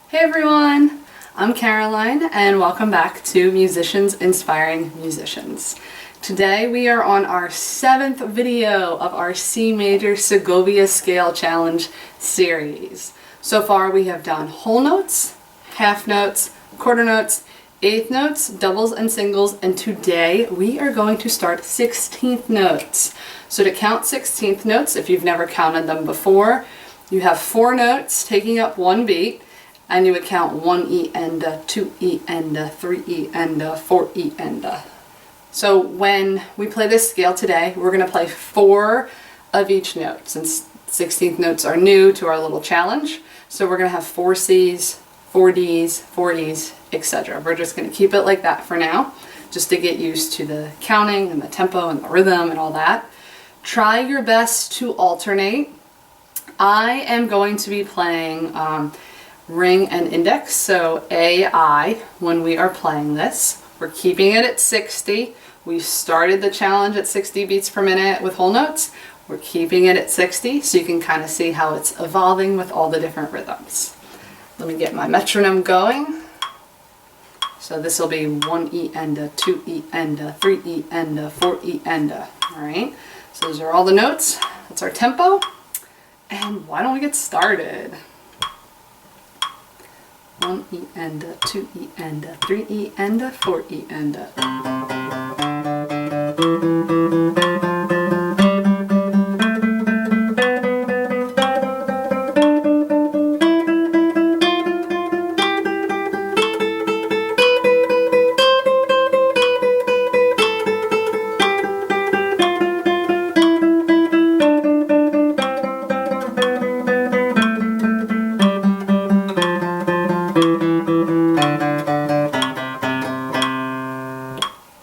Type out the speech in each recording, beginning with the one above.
Hey everyone, I'm Caroline and welcome back to Musicians Inspiring Musicians. Today we are on our 7th video of our C Major Segovia Scale Challenge series. So far we have done whole notes, half notes, quarter notes, eighth notes, doubles and singles, and today we are going to start 16th notes. So to count 16th notes, if you've never counted them before, you have 4 notes taking up one beat, and you would count 1 E enda, 2 E enda, 3 E enda, 4 E enda. So when we play this scale today, we're going to play 4 of each note, since 16th notes are new to our little challenge. So we're going to have 4 C's, 4 D's, 4 E's, etc. We're just going to keep it like that for now, just to get used to the counting and the tempo and the rhythm and all that. Try your best to alternate. I am going to be playing ring and index, so AI when we are playing this. We're keeping it at 60. We started the challenge at 60 beats per minute with whole notes. We're keeping it at 60 so you can kind of see how it's evolving with all the different rhythms. Let me get my metronome going. So this will be 1 E enda, 2 E enda, 3 E enda, 4 E enda. Alright, so those are all the notes. That's our tempo. And why don't we get started? 1 E enda, 2 E enda, 3 E enda, 4 E enda.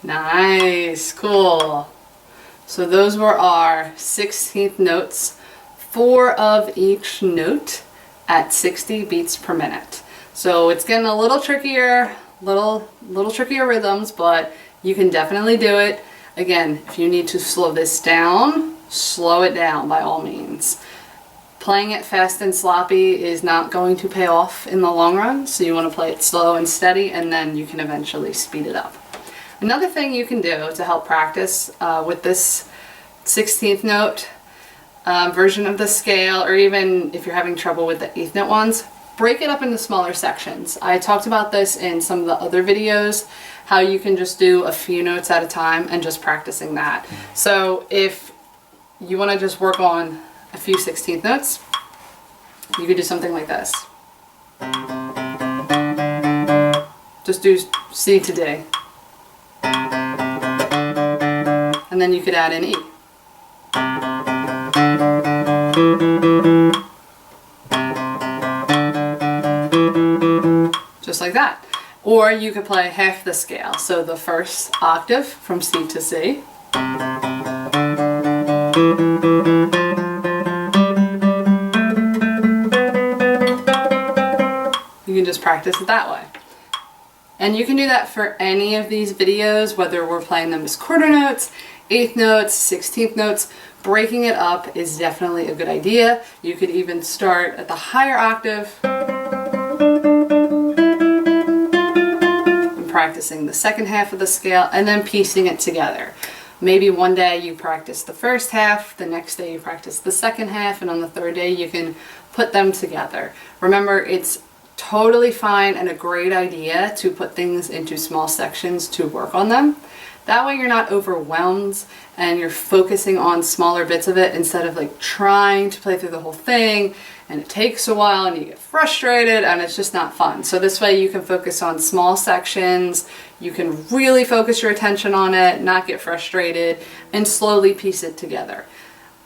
Nice, cool. So those were our 16th notes, 4 of each note at 60 beats per minute. So it's getting a little trickier, little trickier rhythms, but you can definitely do it. Again, if you need to slow this down, slow it down by all means. Playing it fast and sloppy is not going to pay off in the long run, so you want to play it slow and steady, and then you can eventually speed it up. Another thing you can do to help practice with this 16th note version of the scale, or even if you're having trouble with the 8th note ones, break it up into smaller sections. I talked about this in some of the other videos, how you can just do a few notes at a time and just practicing that. So if you want to just work on a few 16th notes, you could do something like this. Just do C to D. And then you could add an E. Just like that. Or you could play half the scale, so the first octave from C to C. You can just practice it that way. And you can do that for any of these videos, whether we're playing them as quarter notes, 8th notes, 16th notes. Breaking it up is definitely a good idea. You could even start at the higher octave and practicing the second half of the scale and then piecing it together. Maybe one day you practice the first half, the next day you practice the second half, and on the third day you can put them together. Remember, it's totally fine and a great idea to put things into small sections to work on them. That way you're not overwhelmed and you're focusing on smaller bits of it instead of like trying to play through the whole thing, and it takes a while and you get frustrated and it's just not fun. So this way you can focus on small sections, you can really focus your attention on it, not get frustrated, and slowly piece it together.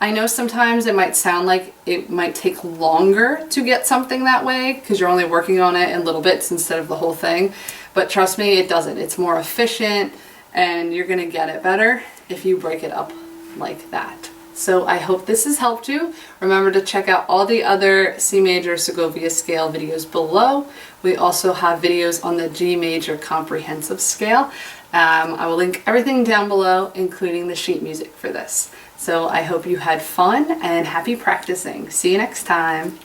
I know sometimes it might sound like it might take longer to get something that way because you're only working on it in little bits instead of the whole thing, but trust me, it doesn't. It's more efficient and you're going to get it better if you break it up like that. So I hope this has helped you. Remember to check out all the other C Major Segovia Scale videos below. We also have videos on the G Major Comprehensive Scale. I will link everything down below, including the sheet music for this. So I hope you had fun and happy practicing. See you next time.